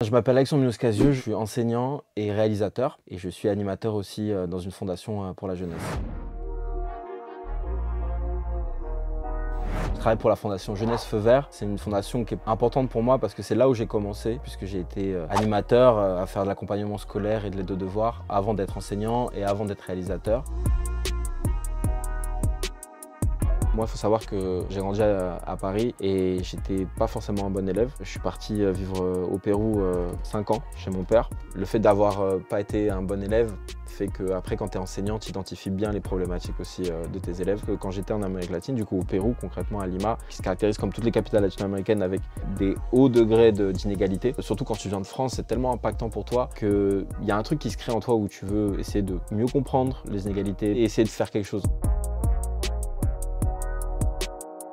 Je m'appelle Alexandre Minoscasio, je suis enseignant et réalisateur et je suis animateur aussi dans une fondation pour la jeunesse. Je travaille pour la fondation Jeunesse Feu Vert. C'est une fondation qui est importante pour moi parce que c'est là où j'ai commencé, puisque j'ai été animateur à faire de l'accompagnement scolaire et de l'aide aux devoirs avant d'être enseignant et avant d'être réalisateur. Moi, il faut savoir que j'ai grandi à Paris et j'étais pas forcément un bon élève. Je suis parti vivre au Pérou 5 ans chez mon père. Le fait d'avoir pas été un bon élève fait qu'après, quand tu es enseignant, tu identifies bien les problématiques aussi de tes élèves. Quand j'étais en Amérique latine, du coup au Pérou, concrètement à Lima, qui se caractérise comme toutes les capitales latino-américaines avec des hauts degrés d'inégalité. Surtout quand tu viens de France, c'est tellement impactant pour toi qu'il y a un truc qui se crée en toi où tu veux essayer de mieux comprendre les inégalités et essayer de faire quelque chose.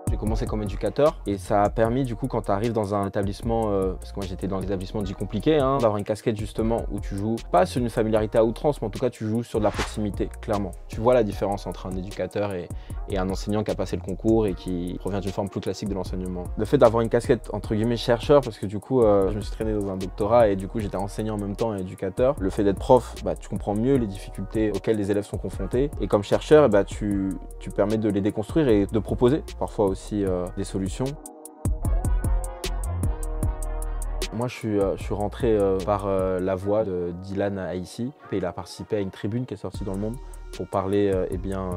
J'ai commencé comme éducateur et ça a permis du coup quand tu arrives dans un établissement, parce que moi j'étais dans des établissements dits compliqués, d'avoir une casquette justement où tu joues pas sur une familiarité à outrance, mais en tout cas tu joues sur de la proximité, clairement. Tu vois la différence entre un éducateur et un enseignant qui a passé le concours et qui provient d'une forme plus classique de l'enseignement. Le fait d'avoir une casquette entre guillemets chercheur, parce que du coup je me suis traîné dans un doctorat et du coup j'étais enseignant en même temps et éducateur. Le fait d'être prof, tu comprends mieux les difficultés auxquelles les élèves sont confrontés et comme chercheur, tu permets de les déconstruire et de proposer parfois aussi des solutions. Moi, je suis rentré par la voix de Dylan Aïssi. Il a participé à une tribune qui est sortie dans Le Monde pour parler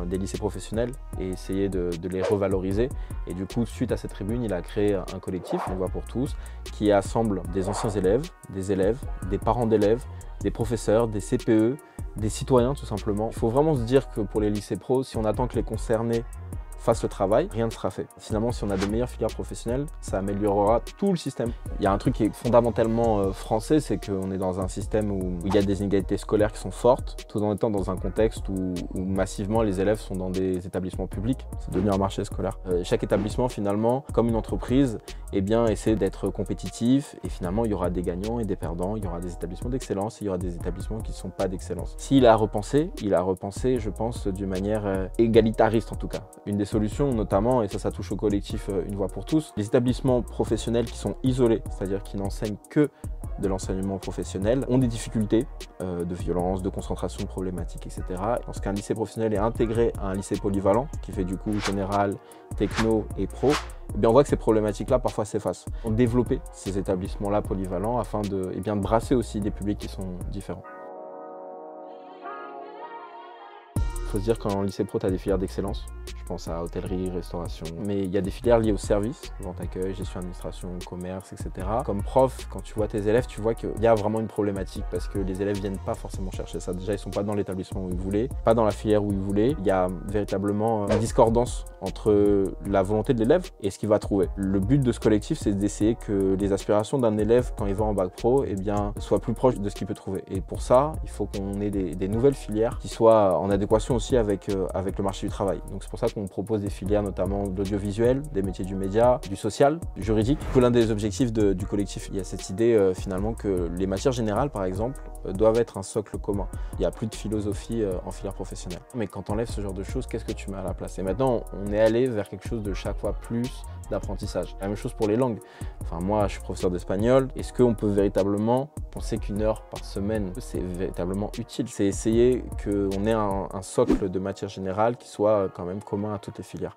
des lycées professionnels et essayer de les revaloriser. Et du coup, suite à cette tribune, il a créé un collectif, Une Voix pour tous, qui assemble des anciens élèves, des parents d'élèves, des professeurs, des CPE, des citoyens tout simplement. Il faut vraiment se dire que pour les lycées pro, si on attend que les concernés fasse le travail, rien ne sera fait. Finalement, si on a de meilleures filières professionnelles, ça améliorera tout le système. Il y a un truc qui est fondamentalement français, c'est qu'on est dans un système où il y a des inégalités scolaires qui sont fortes, tout en étant dans un contexte où massivement les élèves sont dans des établissements publics. C'est devenu un marché scolaire. Chaque établissement, finalement, comme une entreprise, essaie d'être compétitif et finalement, il y aura des gagnants et des perdants, il y aura des établissements d'excellence et il y aura des établissements qui ne sont pas d'excellence. S'il a repensé, je pense, d'une manière égalitariste en tout cas. Une des solutions notamment, et ça touche au collectif Une Voix pour tous, les établissements professionnels qui sont isolés, c'est-à-dire qui n'enseignent que de l'enseignement professionnel, ont des difficultés de violence, de concentration problématiques, etc. Lorsqu'un lycée professionnel est intégré à un lycée polyvalent, qui fait du coup général, techno et pro, on voit que ces problématiques-là parfois s'effacent. On développer ces établissements-là polyvalents afin de brasser aussi des publics qui sont différents. Il faut se dire qu'en lycée pro, tu as des filières d'excellence. Je pense à hôtellerie, restauration. Mais il y a des filières liées au service, vente accueil, gestion administration, commerce, etc. Comme prof, quand tu vois tes élèves, tu vois qu'il y a vraiment une problématique parce que les élèves viennent pas forcément chercher ça. Déjà, ils sont pas dans l'établissement où ils voulaient, pas dans la filière où ils voulaient. Il y a véritablement une discordance entre la volonté de l'élève et ce qu'il va trouver. Le but de ce collectif, c'est d'essayer que les aspirations d'un élève, quand il va en bac pro, soient plus proches de ce qu'il peut trouver. Et pour ça, il faut qu'on ait des nouvelles filières qui soient en adéquation aussi avec le marché du travail. Donc c'est pour ça qu'on propose des filières notamment de l'audiovisuel, des métiers du média, du social, du juridique. L'un des objectifs du collectif, il y a cette idée finalement que les matières générales par exemple doivent être un socle commun. Il n'y a plus de philosophie en filière professionnelle. Mais quand on enlève ce genre de choses, qu'est-ce que tu mets à la place? Et maintenant on est allé vers quelque chose de chaque fois plus d'apprentissage. La même chose pour les langues. Enfin, moi, je suis professeur d'espagnol. Est-ce qu'on peut véritablement penser qu'une heure par semaine, c'est véritablement utile? C'est essayer qu'on ait un socle de matière générale qui soit quand même commun à toutes les filières.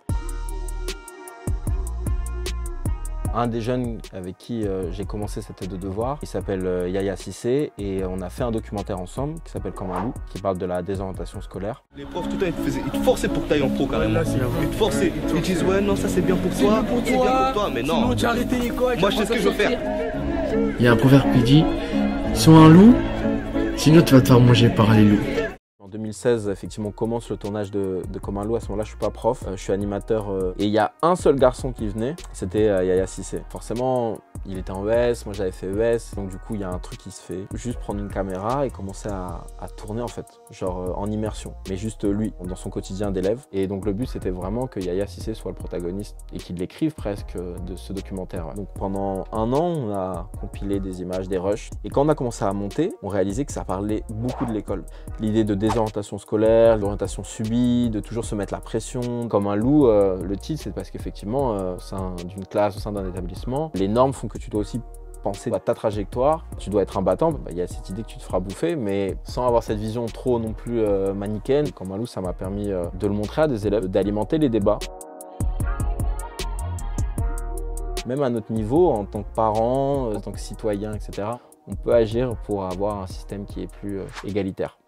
Un des jeunes avec qui j'ai commencé cette aide de devoir, il s'appelle Yaya Cissé et on a fait un documentaire ensemble qui s'appelle Comme un loup, qui parle de la désorientation scolaire. Les profs tout le temps ils te forçaient pour que tu ailles en pro carrément. Ils te forçaient, ils disent ouais non ça c'est bien pour toi, c'est bien pour toi, mais non. Moi je sais ce que je veux faire. Il y a un proverbe qui dit sois un loup, sinon tu vas te faire manger par les loups. En 2016, effectivement, commence le tournage de Comme un loup. À ce moment-là, je suis pas prof, je suis animateur. Et il y a un seul garçon qui venait, c'était Yaya Cissé. Forcément, il était en ES, moi j'avais fait ES. Donc du coup, il y a un truc qui se fait. Juste prendre une caméra et commencer à tourner en fait, genre en immersion. Mais juste lui, dans son quotidien d'élève. Et donc le but, c'était vraiment que Yaya Cissé soit le protagoniste et qu'il l'écrive presque de ce documentaire. Donc pendant un an, on a compilé des images, des rushs. Et quand on a commencé à monter, on réalisait que ça parlait beaucoup de l'école. L'idée de désorientation scolaire, l'orientation subie, de toujours se mettre la pression. Comme un loup, le titre, c'est parce qu'effectivement, au sein d'une classe, au sein d'un établissement, les normes font que tu dois aussi penser à ta trajectoire. Tu dois être un battant, il y a cette idée que tu te feras bouffer, mais sans avoir cette vision trop non plus manichéenne. Comme Malou, ça m'a permis de le montrer à des élèves, d'alimenter les débats. Même à notre niveau, en tant que parents, en tant que citoyens, etc., on peut agir pour avoir un système qui est plus égalitaire.